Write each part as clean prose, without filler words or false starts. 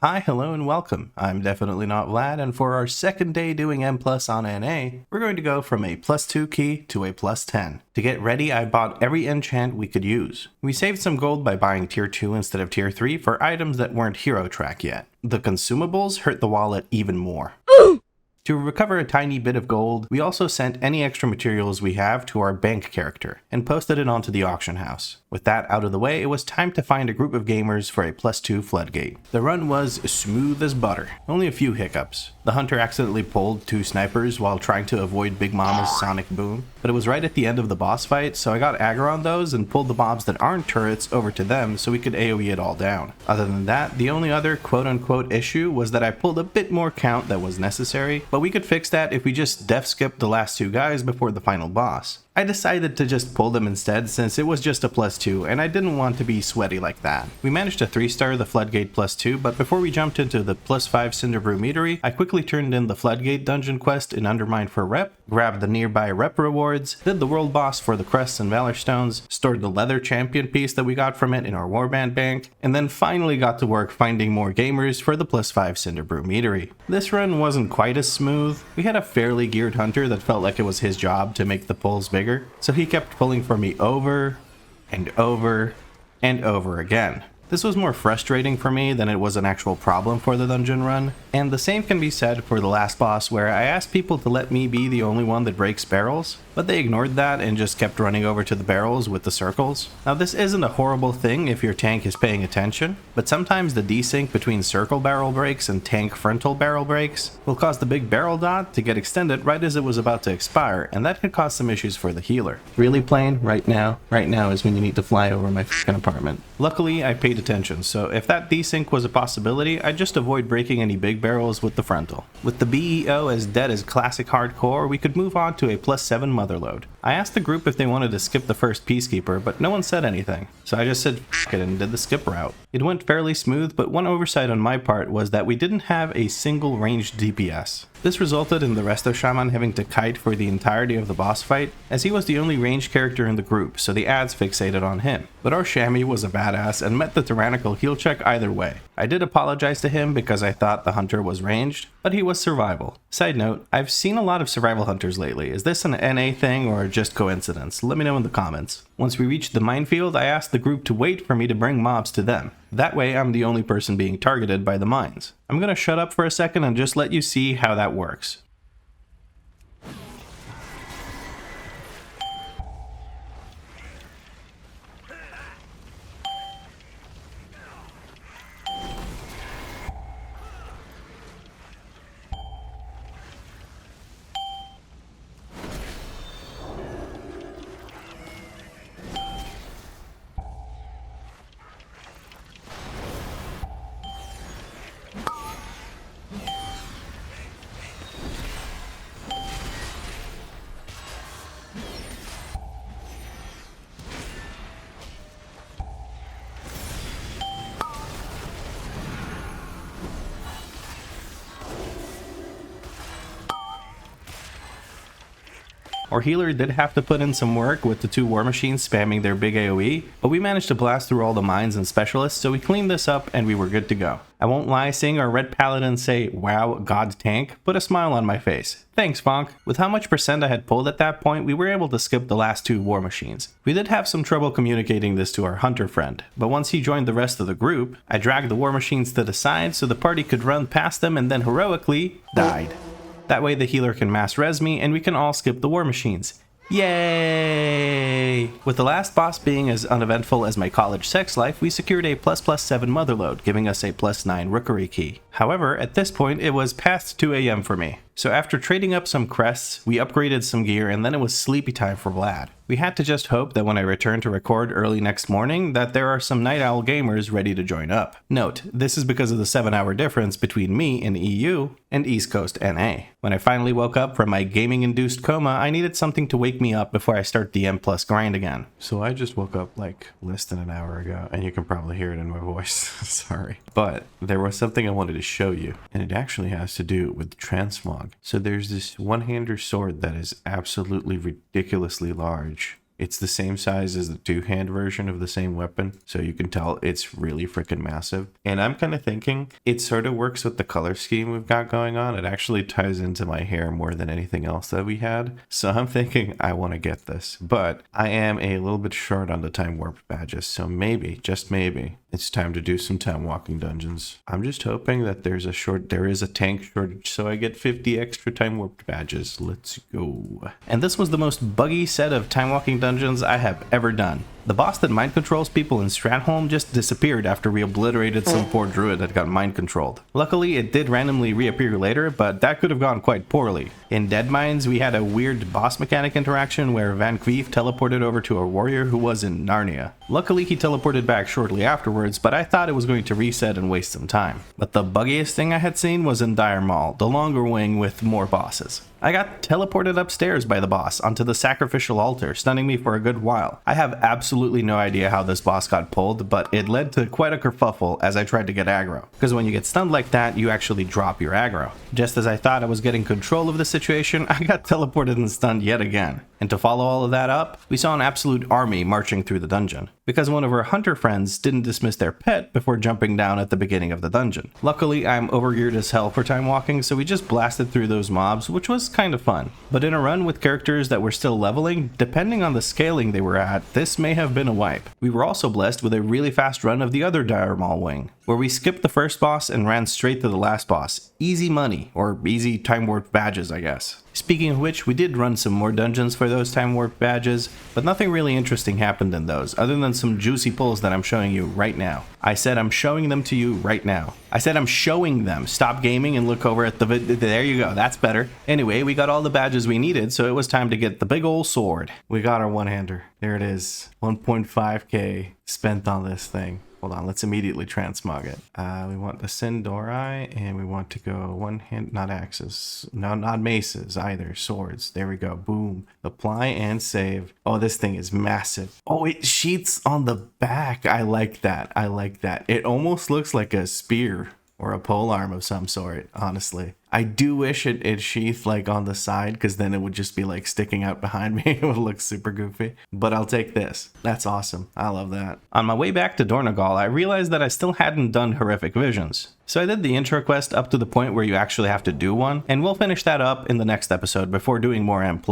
Hi, hello, and welcome. I'm definitely not Vlad, and for our second day doing M plus on NA, we're going to go from a +2 key to a +10. To get ready, I bought every enchant we could use. We saved some gold by buying tier 2 instead of tier 3 for items that weren't hero track yet. The consumables hurt the wallet even more. To recover a tiny bit of gold, we also sent any extra materials we have to our bank character and posted it onto the auction house. With that out of the way, it was time to find a group of gamers for a +2 Floodgate. The run was smooth as butter, only a few hiccups. The hunter accidentally pulled 2 snipers while trying to avoid Big Mama's sonic boom, but it was right at the end of the boss fight, so I got aggro on those and pulled the mobs that aren't turrets over to them so we could AoE it all down. Other than that, the only other quote-unquote issue was that I pulled a bit more count that was necessary, but we could fix that if we just def skipped the last 2 guys before the final boss. I decided to just pull them instead since it was just a +2 and I didn't want to be sweaty like that. We managed to 3-star the Floodgate +2, but before we jumped into the +5 Cinderbrew Meadery, I quickly turned in the Floodgate dungeon quest in Undermine for rep, grabbed the nearby rep rewards, did the world boss for the crests and valor stones, stored the leather champion piece that we got from it in our warband bank, and then finally got to work finding more gamers for the +5 Cinderbrew Meadery. This run wasn't quite as smooth. We had a fairly geared hunter that felt like it was his job to make the pulls bigger, so he kept pulling for me over and over and over again. This was more frustrating for me than it was an actual problem for the dungeon run, and the same can be said for the last boss where I asked people to let me be the only one that breaks barrels, but they ignored that and just kept running over to the barrels with the circles. Now this isn't a horrible thing if your tank is paying attention, but sometimes the desync between circle barrel breaks and tank frontal barrel breaks will cause the big barrel dot to get extended right as it was about to expire, and that could cause some issues for the healer. Really plain right now is when you need to fly over my fucking apartment. Luckily I paid attention, so if that desync was a possibility, I'd just avoid breaking any big barrels with the frontal. With the BEO as dead as classic hardcore, we could move on to a +7 Motherlode. I asked the group if they wanted to skip the first Peacekeeper, but no one said anything, so I just said f*** it and did the skip route. It went fairly smooth, but one oversight on my part was that we didn't have a single ranged DPS. This resulted in the resto shaman having to kite for the entirety of the boss fight, as he was the only ranged character in the group, so the ads fixated on him. But our chamois was a badass and met the tyrannical heal check either way. I did apologize to him because I thought the hunter was ranged, but he was survival. Side note, I've seen a lot of survival hunters lately. Is this an NA thing or just coincidence? Let me know in the comments. Once we reached the minefield, I asked the group to wait for me to bring mobs to them. That way I'm the only person being targeted by the mines. I'm gonna shut up for a second and just let you see how that works. Our healer did have to put in some work with the 2 war machines spamming their big AoE, but we managed to blast through all the mines and specialists, so we cleaned this up and we were good to go. I won't lie, seeing our red paladin say, "Wow, God tank," put a smile on my face. Thanks, Fonk. With how much percent I had pulled at that point, we were able to skip the last 2 war machines. We did have some trouble communicating this to our hunter friend, but once he joined the rest of the group, I dragged the war machines to the side so the party could run past them and then heroically died. That way the healer can mass res me and we can all skip the war machines. Yay! With the last boss being as uneventful as my college sex life, we secured a +7 Motherlode, giving us a +9 Rookery key. However, at this point it was past 2 AM for me. So after trading up some crests, we upgraded some gear and then it was sleepy time for Vlad. We had to just hope that when I return to record early next morning that there are some night owl gamers ready to join up. Note, this is because of the 7-hour difference between me in EU and East Coast NA. When I finally woke up from my gaming-induced coma, I needed something to wake me up before I start the M+ grind again. So I just woke up like less than an hour ago, and you can probably hear it in my voice, sorry. But there was something I wanted to show you, and it actually has to do with transmog. So there's this one-hander sword that is absolutely ridiculously large. It's the same size as the two-hand version of the same weapon, so you can tell it's really freaking massive. And I'm kind of thinking it sort of works with the color scheme we've got going on. It actually ties into my hair more than anything else that we had. So I'm thinking I want to get this, but I am a little bit short on the time warp badges. So maybe, just maybe, it's time to do some time walking dungeons. I'm just hoping that there is a tank shortage, so I get 50 extra time warped badges. Let's go. And this was the most buggy set of time walking dungeons I have ever done. The boss that mind controls people in Stratholme just disappeared after we obliterated some poor druid that got mind controlled. Luckily, it did randomly reappear later, but that could have gone quite poorly. In Dead Mines, we had a weird boss mechanic interaction where Van Cleef teleported over to a warrior who was in Narnia. Luckily, he teleported back shortly afterwards, but I thought it was going to reset and waste some time. But the buggiest thing I had seen was in Dire Maul, the longer wing with more bosses. I got teleported upstairs by the boss onto the sacrificial altar, stunning me for a good while. I have absolutely no idea how this boss got pulled, but it led to quite a kerfuffle as I tried to get aggro. Because when you get stunned like that, you actually drop your aggro. Just as I thought I was getting control of the situation, I got teleported and stunned yet again. And to follow all of that up, we saw an absolute army marching through the dungeon, because one of our hunter friends didn't dismiss their pet before jumping down at the beginning of the dungeon. Luckily, I'm overgeared as hell for time walking, so we just blasted through those mobs, which was kind of fun. But in a run with characters that were still leveling, depending on the scaling they were at, this may have been a wipe. We were also blessed with a really fast run of the other Dire Maul wing, where we skipped the first boss and ran straight to the last boss. Easy money, or easy time warp badges, I guess. Speaking of which, we did run some more dungeons for those time warp badges, but nothing really interesting happened in those, other than some juicy pulls that I'm showing you right now. I said I'm showing them to you right now. I said I'm showing them. Stop gaming and look over at the there you go, that's better. Anyway, we got all the badges we needed, so it was time to get the big old sword. We got our one-hander. There it is. 1.5k spent on this thing. Hold on, let's immediately transmog it. We want the Cinderbrew, and we want to go one hand, not axes, no, not maces either, swords. There we go, boom. Apply and save. Oh, this thing is massive. Oh, it sheaths on the back. I like that, I like that. It almost looks like a spear or a polearm of some sort, honestly. I do wish it sheathed like on the side, because then it would just be like sticking out behind me. It would look super goofy, but I'll take this. That's awesome. I love that. On my way back to Dornogal, I realized that I still hadn't done Horrific Visions. So I did the intro quest up to the point where you actually have to do one, and we'll finish that up in the next episode before doing more M+.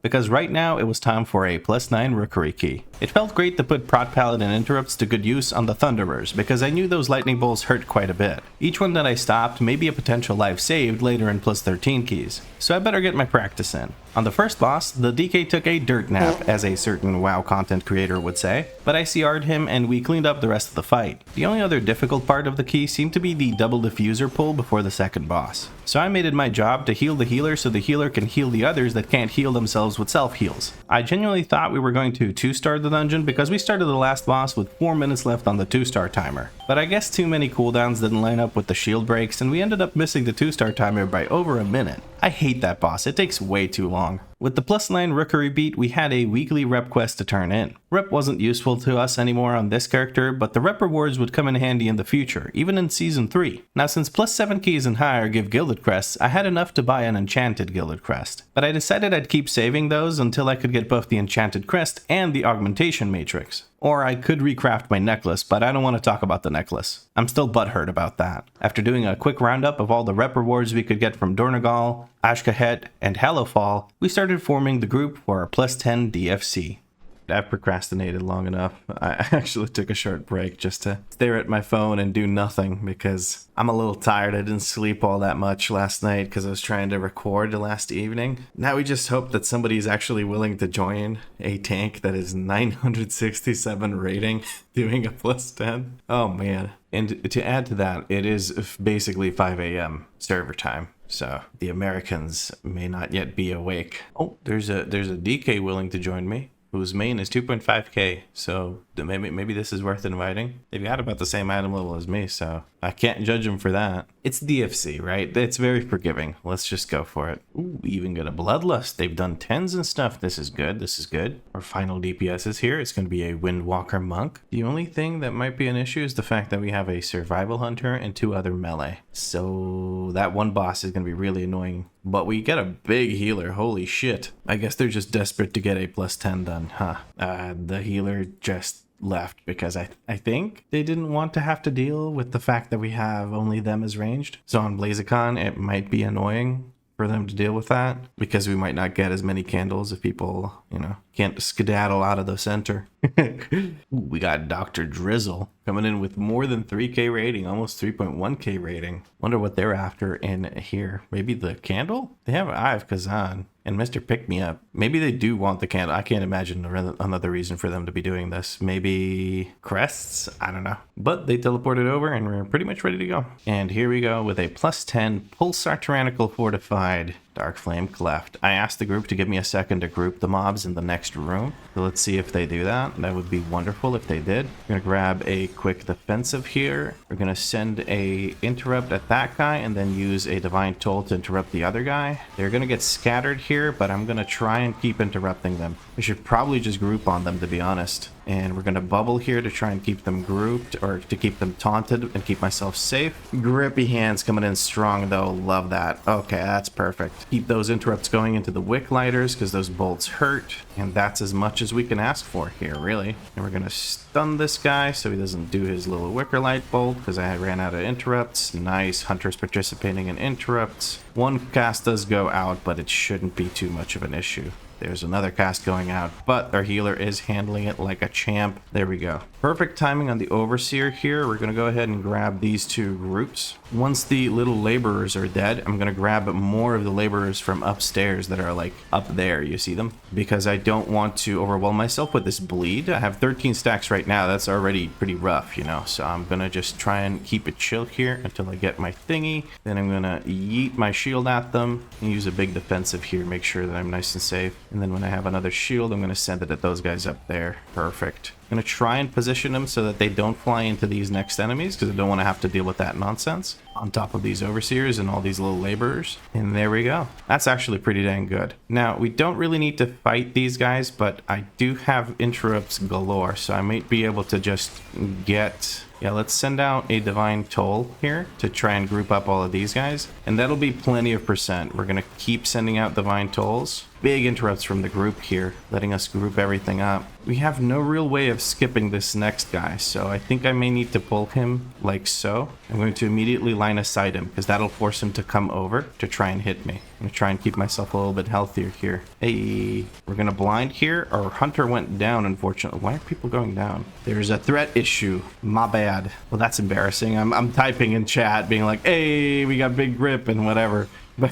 Because right now, it was time for a +9 Rookery key. It felt great to put Prot Paladin interrupts to good use on the Thunderers, because I knew those lightning bolts hurt quite a bit. Each one that I stopped may be a potential life saved later in +13 keys, so I better get my practice in. On the first boss, the DK took a dirt nap, as a certain WoW content creator would say, but I CR'd him and we cleaned up the rest of the fight. The only other difficult part of the key seemed to be the double diffuser pull before the second boss. So I made it my job to heal the healer so the healer can heal the others that can't heal themselves with self-heals. I genuinely thought we were going to 2-star the dungeon because we started the last boss with 4 minutes left on the 2-star timer. But I guess too many cooldowns didn't line up with the shield breaks and we ended up missing the 2-star timer by over a minute. I hate that boss, it takes way too long. With the +9 Rookery beat, we had a weekly rep quest to turn in. Rep wasn't useful to us anymore on this character, but the rep rewards would come in handy in the future, even in Season 3. Now since +7 keys and higher give Gilded Crests, I had enough to buy an Enchanted Gilded Crest. But I decided I'd keep saving those until I could get both the Enchanted Crest and the Augmentation Matrix. Or I could recraft my necklace, but I don't want to talk about the necklace. I'm still butthurt about that. After doing a quick roundup of all the rep rewards we could get from Dornogal, Ashkahet, and Hallowfall, we started forming the group for our +10 DFC. I've procrastinated long enough. I actually took a short break just to stare at my phone and do nothing because I'm a little tired. I didn't sleep all that much last night because I was trying to record last evening. Now we just hope that somebody's actually willing to join a tank that is 967 rating doing a +10. Oh man. And to add to that, it is basically 5 a.m. server time. So the Americans may not yet be awake. Oh, there's a DK willing to join me, whose main is 2.5k, so maybe this is worth inviting. They've got about the same item level as me, so I can't judge him for that. It's DFC, right? It's very forgiving. Let's just go for it. Ooh, we even got a Bloodlust. They've done 10s and stuff. This is good. This is good. Our final DPS is here. It's going to be a Windwalker Monk. The only thing that might be an issue is the fact that we have a Survival Hunter and 2 other melee. So that one boss is going to be really annoying. But we get a big healer. Holy shit. I guess they're just desperate to get a +10 done, huh? The healer just left because I think they didn't want to have to deal with the fact that we have only them as ranged. So on Blazicon, it might be annoying for them to deal with that because we might not get as many candles if people, you know, can't skedaddle out of the center. Ooh, we got Dr. Drizzle coming in with more than 3k rating, almost 3.1k rating. Wonder what they're after in here. Maybe the candle? They have Eye of Kazan and Mr. Pick Me Up. Maybe they do want the candle. I can't imagine another reason for them to be doing this. Maybe crests? I don't know. But they teleported over and we're pretty much ready to go. And here we go with a +10 Pulsar Tyrannical Fortified Darkflame Cleft. I asked the group to give me a second to group the mobs in the next room. So let's see if they do that. That would be wonderful if they did. We're going to grab a quick defensive here. We're going to send a interrupt at that guy and then use a Divine Toll to interrupt the other guy. They're going to get scattered here, but I'm going to try and keep interrupting them. We should probably just group on them, to be honest. And we're going to bubble here to try and keep them grouped or to keep them taunted and keep myself safe. Grippy hands coming in strong though. Love that. Okay, that's perfect. Keep those interrupts going into the wick lighters because those bolts hurt. And that's as much as we can ask for here, really. And we're going to stun this guy so he doesn't do his little wicker light bolt because I ran out of interrupts. Nice. Hunter's participating in interrupts. One cast does go out, but it shouldn't be too much of an issue. There's another cast going out, but our healer is handling it like a champ. There we go. Perfect timing on the Overseer here. We're going to go ahead and grab these 2 groups. Once the little laborers are dead, I'm going to grab more of the laborers from upstairs that are like up there. You see them? Because I don't want to overwhelm myself with this bleed. I have 13 stacks right now. That's already pretty rough, you know. So I'm going to just try and keep it chill here until I get my thingy. Then I'm going to yeet my shield at them and use a big defensive here. Make sure that I'm nice and safe. And then when I have another shield, I'm going to send it at those guys up there. Perfect. I'm going to try and position them so that they don't fly into these next enemies because I don't want to have to deal with that nonsense on top of these Overseers and all these little laborers. And there we go. That's actually pretty dang good. Now, we don't really need to fight these guys, but I do have interrupts galore, so I might be able to just get... Yeah, let's send out a Divine Toll here to try and group up all of these guys. And that'll be plenty of percent. We're going to keep sending out Divine Tolls. Big interrupts from the group here, letting us group everything up. We have no real way of skipping this next guy, so I think I may need to pull him like so. I'm going to immediately line aside him because that'll force him to come over to try and hit me. I'm going to try and keep myself a little bit healthier here. Hey, we're going to blind here. Our hunter went down, unfortunately. Why are people going down? There's a threat issue. My bad. Well, that's embarrassing. I'm typing in chat being like, hey, we got big grip and whatever. But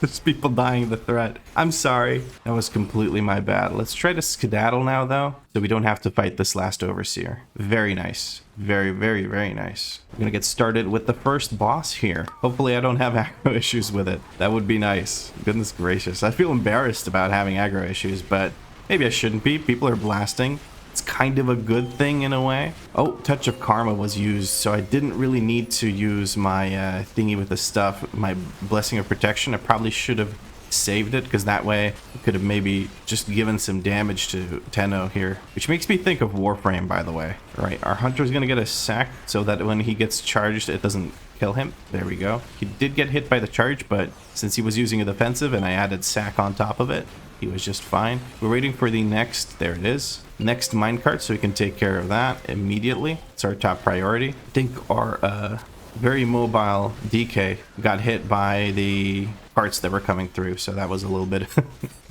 there's people dying the threat. I'm sorry. That was completely my bad. Let's try to skedaddle now, though, so we don't have to fight this last Overseer. Very nice. Very, very, very nice. I'm gonna get started with the first boss here. Hopefully I don't have aggro issues with it. That would be nice. Goodness gracious. I feel embarrassed about having aggro issues, but maybe I shouldn't be. People are blasting. It's kind of a good thing in a way. Oh, Touch of Karma was used, so I didn't really need to use my thingy with the stuff, my Blessing of Protection. I probably should have saved it, because that way I could have maybe just given some damage to Tenno here. Which makes me think of Warframe, by the way. All right, our Hunter's going to get a sack so that when he gets charged, it doesn't kill him. There we go. He did get hit by the charge, but since he was using a defensive and I added sack on top of it, he was just fine. We're waiting for the next, there it is, next minecart, so we can take care of that immediately. It's our top priority. I think our very mobile DK got hit by the parts that were coming through, so that was a little bit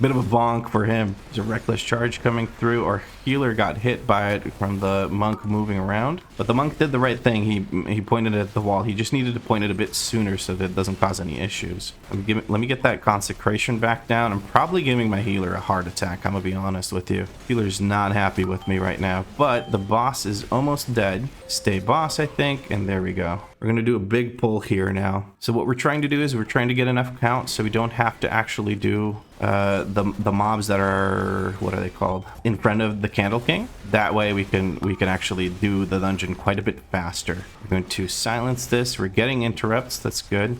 bit of a bonk for him. There's a reckless charge coming through. Our healer got hit by it from the monk moving around, but the monk did the right thing. He pointed it at the wall. He just needed to point it a bit sooner so that it doesn't cause any issues. Let me get that consecration back down. I'm probably giving my healer a heart attack, I'm gonna be honest with you. Healer's not happy with me right now, but the boss is almost dead. Stay boss, I think, and there we go. We're gonna do a big pull here now. So what we're trying to do is we're trying to get enough count, so we don't have to actually do the mobs that are, what are they called, in front of the Candle King. That way we can actually do the dungeon quite a bit faster. We're going to silence this. We're getting interrupts. That's good.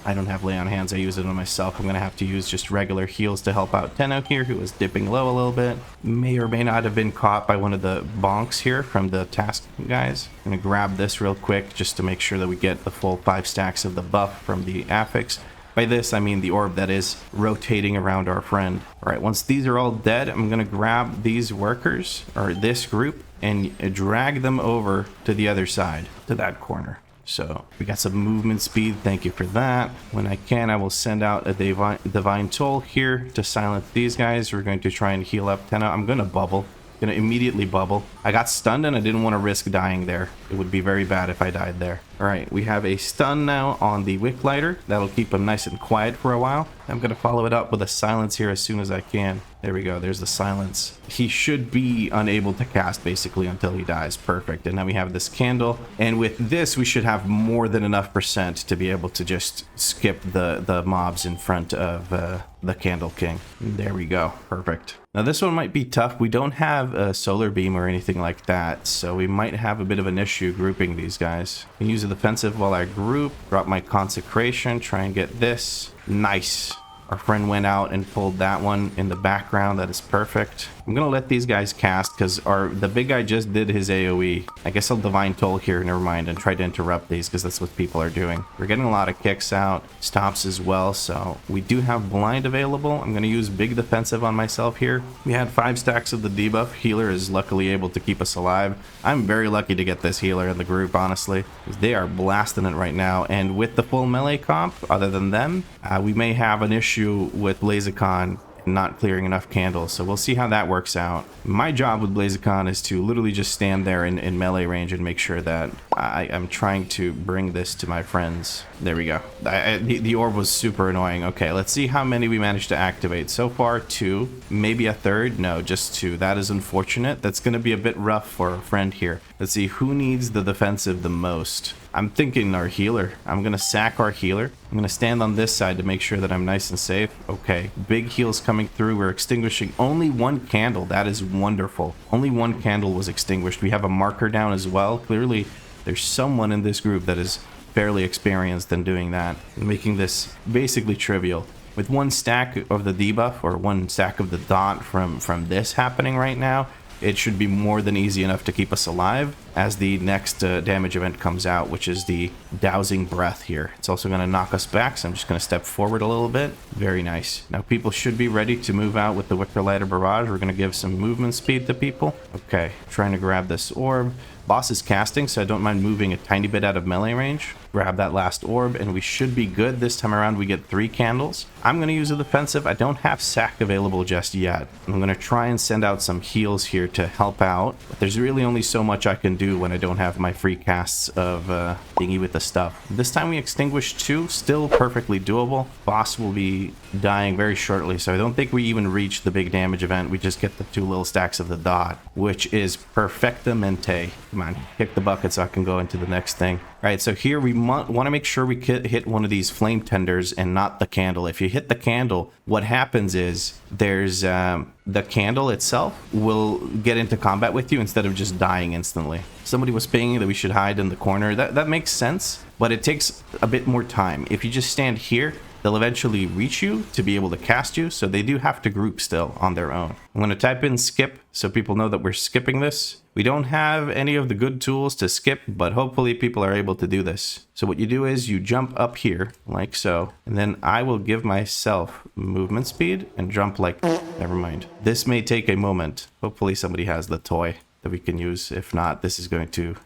I don't have lay on hands. I use it on myself. I'm going to have to use just regular heals to help out Tenno here, who was dipping low a little bit. May or may not have been caught by one of the bonks here from the task guys. I'm going to grab this real quick just to make sure that we get the full 5 stacks of the buff from the affix. By this, I mean the orb that is rotating around our friend. All right, once these are all dead, I'm going to grab these workers, or this group, and drag them over to the other side, to that corner. So we got some movement speed. Thank you for that. When I can, I will send out a divine toll here to silence these guys. We're going to try and heal up Tenno. I'm going to bubble. Gonna immediately bubble. I got stunned and I didn't want to risk dying there. It would be very bad if I died there. All right, we have a stun now on the wick lighter. That'll keep him nice and quiet for a while. I'm gonna follow it up with a silence here as soon as I can. There we go, there's the silence. He should be unable to cast basically until he dies. Perfect. And now we have this candle, and with this we should have more than enough percent to be able to just skip the mobs in front of the Candle King. There we go. Perfect. Now this one might be tough. We don't have a solar beam or anything like that, so we might have a bit of an issue grouping these guys. I can use a defensive while I group, drop my consecration, try and get this. Nice. Our friend went out and pulled that one in the background. That is perfect. I'm gonna let these guys cast because the big guy just did his AoE. I guess I'll divine toll here, never mind, and try to interrupt these because that's what people are doing. We're getting a lot of kicks out, stops as well, so we do have blind available. I'm gonna use big defensive on myself here. We had 5 stacks of the debuff. Healer is luckily able to keep us alive. I'm very lucky to get this healer in the group, honestly. They are blasting it right now, and with the full melee comp, other than them, we may have an issue with Blaziken not clearing enough candles, so we'll see how that works out. My job with Blaziken is to literally just stand there in melee range and make sure that I'm trying to bring this to my friends. There we go. The orb was super annoying. Okay, let's see how many we managed to activate. So far 2, maybe a third. No, just 2. That is unfortunate. That's going to be a bit rough for a friend here. Let's see who needs the defensive the most. I'm thinking our healer. I'm going to sack our healer. I'm going to stand on this side to make sure that I'm nice and safe. Okay, big heals coming through. We're extinguishing only 1 candle. That is wonderful. Only 1 candle was extinguished. We have a marker down as well. Clearly, there's someone in this group that is fairly experienced in doing that, making this basically trivial. With 1 stack of the debuff, or 1 stack of the dot from this happening right now, it should be more than easy enough to keep us alive as the next damage event comes out, which is the Dowsing Breath here. It's also going to knock us back, so I'm just going to step forward a little bit. Very nice. Now people should be ready to move out with the Wicker Lighter Barrage. We're going to give some movement speed to people. Okay, trying to grab this orb. Boss is casting, so I don't mind moving a tiny bit out of melee range. Grab that last orb, and we should be good. This time around, we get 3 candles. I'm going to use a defensive. I don't have sack available just yet. I'm going to try and send out some heals here to help out. But there's really only so much I can do when I don't have my free casts of thingy with the stuff. This time we extinguished 2, still perfectly doable. Boss will be dying very shortly, so I don't think we even reach the big damage event. We just get the 2 little stacks of the dot, which is perfectamente. Come on, kick the bucket so I can go into the next thing. All right, so here we want to make sure we hit one of these flame tenders and not the candle. If you hit the candle, what happens is there's the candle itself will get into combat with you instead of just dying instantly. Somebody was pinging that we should hide in the corner. That makes sense, but it takes a bit more time. If you just stand here, they'll eventually reach you to be able to cast you, so they do have to group still on their own. I'm going to type in skip so people know that we're skipping this. We don't have any of the good tools to skip, but hopefully people are able to do this. So what you do is you jump up here, like so, and then I will give myself movement speed and jump like, never mind. This may take a moment. Hopefully somebody has the toy that we can use. If not, this is going to...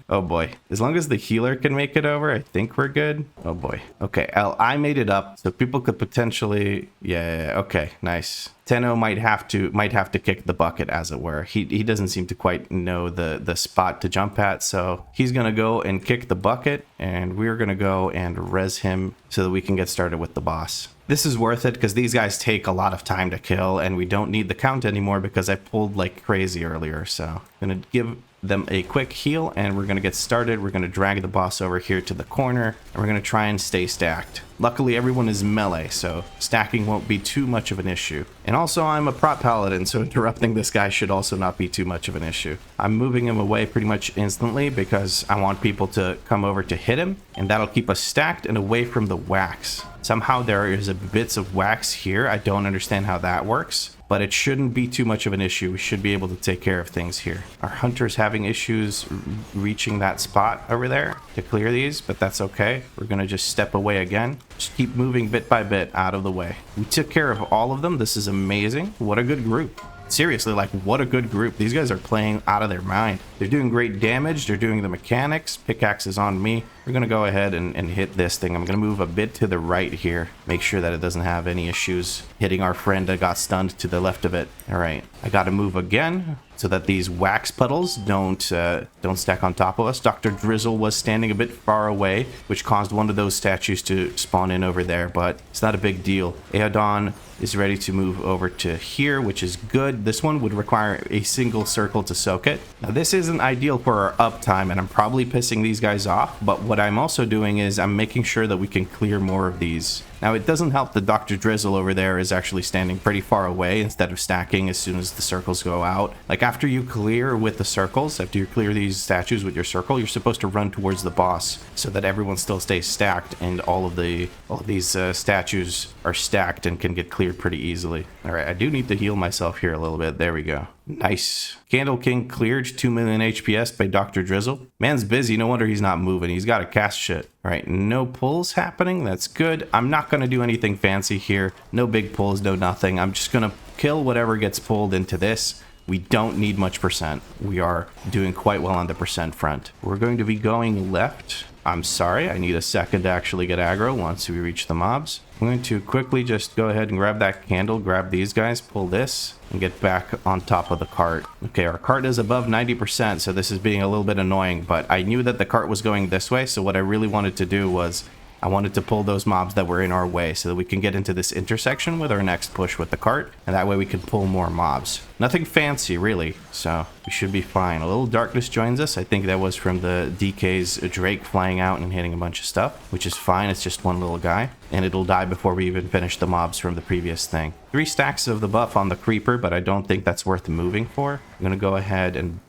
Oh boy. As long as the healer can make it over, I think we're good. Oh boy. Okay, I made it up, so people could potentially... Yeah, okay, nice. Tenno might have to kick the bucket, as it were. He doesn't seem to quite know the spot to jump at, so he's gonna go and kick the bucket, and we're gonna go and res him so that we can get started with the boss. This is worth it because these guys take a lot of time to kill, and we don't need the count anymore because I pulled like crazy earlier. So I'm going to give them a quick heal, and we're going to get started. We're going to drag the boss over here to the corner, and we're going to try and stay stacked. Luckily, everyone is melee, so stacking won't be too much of an issue. And also, I'm a Prot Paladin, so interrupting this guy should also not be too much of an issue. I'm moving him away pretty much instantly because I want people to come over to hit him, and that'll keep us stacked and away from the wax. Somehow there is a bits of wax here. I don't understand how that works, but it shouldn't be too much of an issue. We should be able to take care of things here. Our hunter's having issues reaching that spot over there to clear these, but that's okay. We're gonna just step away again. Just keep moving bit by bit out of the way. We took care of all of them. This is amazing. What a good group. Seriously, like, what a good group. These guys are playing out of their mind. They're doing great damage. They're doing the mechanics. Pickaxe is on me. We're going to go ahead and hit this thing. I'm going to move a bit to the right here. Make sure that it doesn't have any issues hitting our friend that got stunned to the left of it. All right. I got to move again so that these wax puddles don't stack on top of us. Dr. Drizzle was standing a bit far away, which caused one of those statues to spawn in over there, but it's not a big deal. Addon is ready to move over to here, which is good. This one would require a single circle to soak it. Now, this isn't ideal for our uptime, and I'm probably pissing these guys off, but what I'm also doing is I'm making sure that we can clear more of these. Now, it doesn't help that Dr. Drizzle over there is actually standing pretty far away instead of stacking as soon as the circles go out. Like, after you clear with the circles, after you clear these statues with your circle, you're supposed to run towards the boss so that everyone still stays stacked and all of these statues are stacked and can get cleared pretty easily. All right, I do need to heal myself here a little bit. There we go. Nice. Candle King cleared 2 million HPS by Dr. Drizzle. Man's busy. No wonder he's not moving. He's got to cast shit. All right, no pulls happening. That's good. I'm not going to do anything fancy here. No big pulls, no nothing. I'm just going to kill whatever gets pulled into this. We don't need much percent. We are doing quite well on the percent front. We're going to be going left. I'm sorry, I need a second to actually get aggro once we reach the mobs. I'm going to quickly just go ahead and grab that candle, grab these guys, pull this, and get back on top of the cart. Okay, our cart is above 90%, so this is being a little bit annoying, but I knew that the cart was going this way, so what I really wanted to do was I wanted to pull those mobs that were in our way so that we can get into this intersection with our next push with the cart, and that way we can pull more mobs. Nothing fancy, really, so we should be fine. A little darkness joins us. I think that was from the DK's Drake flying out and hitting a bunch of stuff, which is fine. It's just one little guy, and it'll die before we even finish the mobs from the previous thing. 3 stacks of the buff on the creeper, but I don't think that's worth moving for. I'm going to go ahead and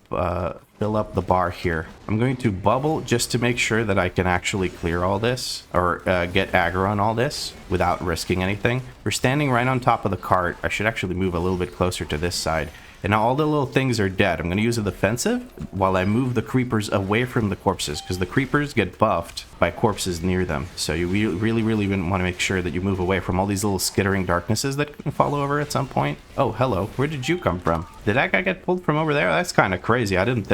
fill up the bar here. I'm going to bubble just to make sure that I can actually clear all this or get aggro on all this without risking anything. We're standing right on top of the cart. I should actually move a little bit closer to this side. And now all the little things are dead. I'm going to use a defensive while I move the creepers away from the corpses, because the creepers get buffed by corpses near them. So you really want to make sure that you move away from all these little skittering darknesses that can fall over at some point. Oh, hello. Where did you come from? Did that guy get pulled from over there? That's kind of crazy. I didn't...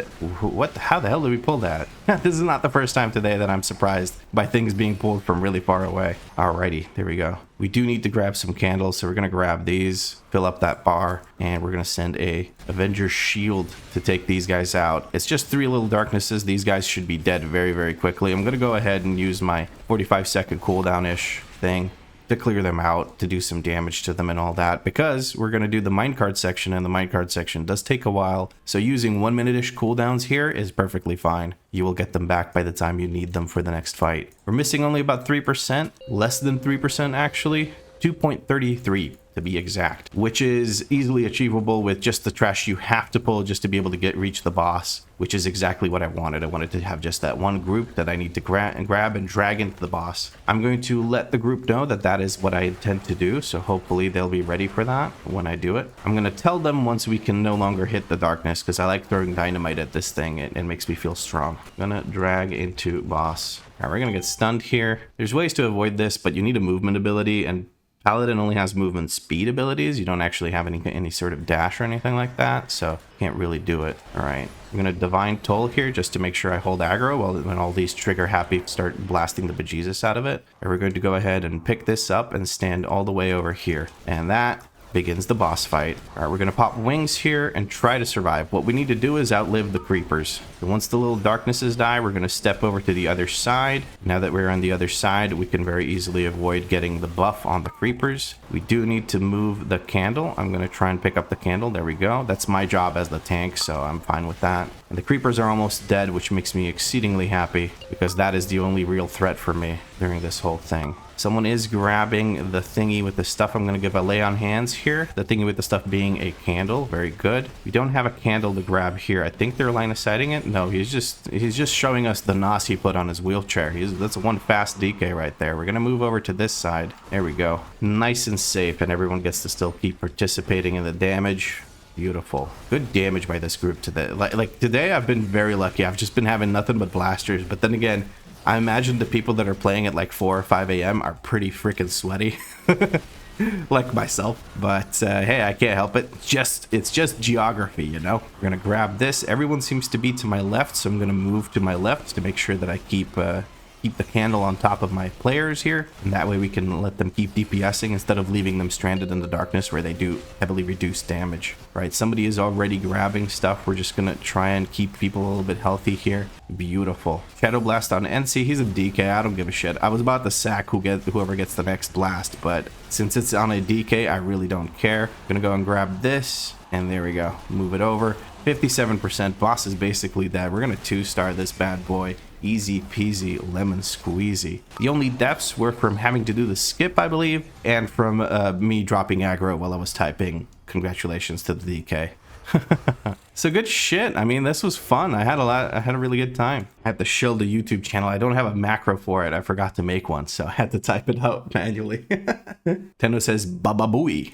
How the hell did we pull that? This is not the first time today that I'm surprised by things being pulled from really far away. Alrighty, there we go. We do need to grab some candles, so we're going to grab these, fill up that bar, and we're going to send a Avenger's Shield to take these guys out. It's just 3 little darknesses. These guys should be dead very quickly. I'm going to go ahead and use my 45-second cooldown-ish thing to clear them out, to do some damage to them and all that, because we're going to do the minecart section, and the minecart section does take a while. So using 1 minute-ish cooldowns here is perfectly fine. You will get them back by the time you need them for the next fight. We're missing only about 3%, less than 3% actually, 2.33 to be exact, which is easily achievable with just the trash you have to pull just to be able to reach the boss, which is exactly what I wanted. I wanted to have just that one group that I need to grab and drag into the boss. I'm going to let the group know that that is what I intend to do, so hopefully they'll be ready for that when I do it. I'm going to tell them once we can no longer hit the darkness, because I like throwing dynamite at this thing. It makes me feel strong. I'm going to drag into boss. All right, we're going to get stunned here. There's ways to avoid this, but you need a movement ability, and Paladin only has movement speed abilities. You don't actually have any sort of dash or anything like that, so can't really do it. All right, I'm going to Divine Toll here just to make sure I hold aggro when all these trigger happy start blasting the bejesus out of it. And we're going to go ahead and pick this up and stand all the way over here. And that begins the boss fight. All right, we're going to pop wings here and try to survive. What we need to do is outlive the creepers. And once the little darknesses die, we're going to step over to the other side. Now that we're on the other side, we can very easily avoid getting the buff on the creepers. We do need to move the candle. I'm going to try and pick up the candle. There we go. That's my job as the tank, so I'm fine with that. And the creepers are almost dead, which makes me exceedingly happy because that is the only real threat for me during this whole thing. Someone is grabbing the thingy with the stuff. I'm going to give a lay on hands here. The thingy with the stuff being a candle. Very good. We don't have a candle to grab here. I think they're line of sighting it. No, he's just showing us the nos he put on his wheelchair. That's one fast DK right there. We're going to move over to this side. There we go. Nice and safe, and everyone gets to still keep participating in the damage. Beautiful. Good damage by this group today. Like today, I've been very lucky. I've just been having nothing but blasters, but then again, I imagine the people that are playing at like 4 or 5 a.m. are pretty freaking sweaty. Like myself. But hey, I can't help it. It's just geography, you know? We're going to grab this. Everyone seems to be to my left, so I'm going to move to my left to make sure that I keep the candle on top of my players here, and that way we can let them keep DPSing instead of leaving them stranded in the darkness where they do heavily reduced damage. Right, somebody is already grabbing stuff. We're just gonna try and keep people a little bit healthy here. Beautiful. Shadow Blast on NC. He's a DK. I don't give a shit. I was about to sack whoever gets the next blast, but since it's on a DK, I really don't care. Gonna go and grab this, and there we go. Move it over. 57%. Boss is basically dead. We're gonna 2-star this bad boy. Easy peasy lemon squeezy. The only deaths were from having to do the skip, I believe, and from me dropping aggro while I was typing. Congratulations to the DK. So good shit. I mean, this was fun. I had a really good time. I had to shield the YouTube channel. I don't have a macro for it. I forgot to make one, so I had to type it out manually. Tendo says baba booey.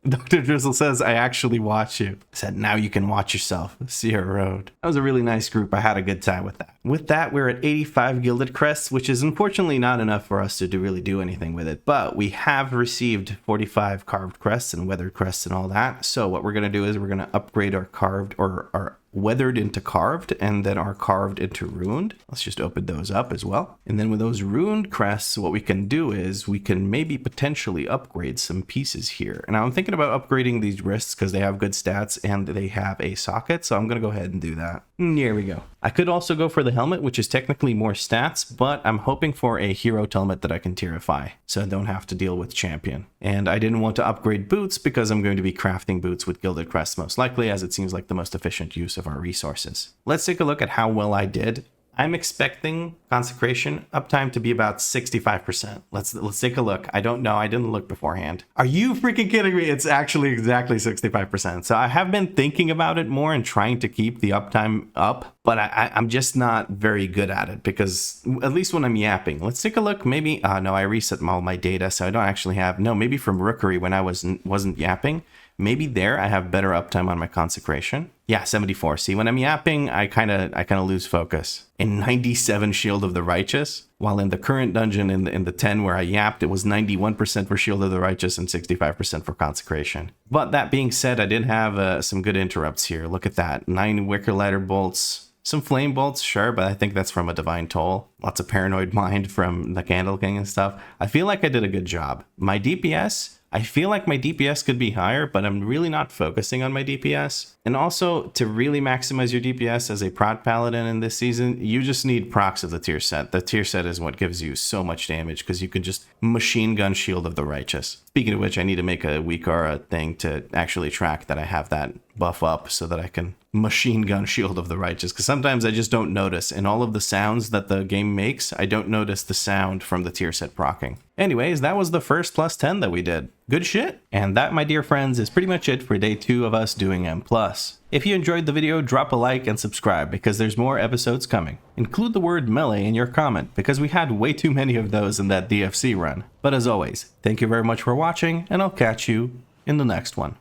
Dr. Drizzle says, I actually watch you. I said, now you can watch yourself. Sierra Road. That was a really nice group. I had a good time with that. With that, we're at 85 gilded crests, which is unfortunately not enough for us to really do anything with it. But we have received 45 carved crests and weathered crests and all that. So what we're going to do is we're going to upgrade our carved or our weathered into carved, and then our carved into ruined. Let's just open those up as well. And then with those ruined crests, what we can do is we can maybe potentially upgrade some pieces here. And I'm thinking about upgrading these wrists because they have good stats and they have a socket. So I'm going to go ahead and do that. Here we go. I could also go for the helmet, which is technically more stats, but I'm hoping for a hero helmet that I can tierify so I don't have to deal with champion. And I didn't want to upgrade boots because I'm going to be crafting boots with gilded crests most likely, as it seems like the most efficient use of our resources. Let's take a look at how well I did. I'm expecting consecration uptime to be about 65%. Let's take a look. I don't know. I didn't look beforehand. Are you freaking kidding me? It's actually exactly 65%. So I have been thinking about it more and trying to keep the uptime up, but I'm just not very good at it because at least when I'm yapping. Let's take a look. Maybe, no, I reset all my data, so I don't actually have, no, maybe from Rookery when I wasn't yapping. Maybe there I have better uptime on my consecration. Yeah, 74. See, when I'm yapping, I kind of lose focus. And 97 Shield of the Righteous, while in the current dungeon in the 10 where I yapped, it was 91% for Shield of the Righteous and 65% for consecration. But that being said, I did have some good interrupts here. Look at that. 9 Wicker Lighter bolts. Some flame bolts, sure, but I think that's from a Divine Toll. Lots of Paranoid Mind from the Candle King and stuff. I feel like I did a good job. My DPS, I feel like my DPS could be higher, but I'm really not focusing on my DPS. And also, to really maximize your DPS as a Prot Paladin in this season, you just need procs of the tier set. The tier set is what gives you so much damage, because you can just machine gun Shield of the Righteous. Speaking of which, I need to make a WeakAuras thing to actually track that I have that buff up so that I can machine gun Shield of the Righteous, because sometimes I just don't notice. In all of the sounds that the game makes, I don't notice the sound from the tier set procking. Anyways, that was the first plus 10 that we did. Good shit. And that, my dear friends, is pretty much it for day 2 of us doing M+. If you enjoyed the video, drop a like and subscribe because there's more episodes coming. Include the word melee in your comment because we had way too many of those in that DFC run. But as always, thank you very much for watching, and I'll catch you in the next one.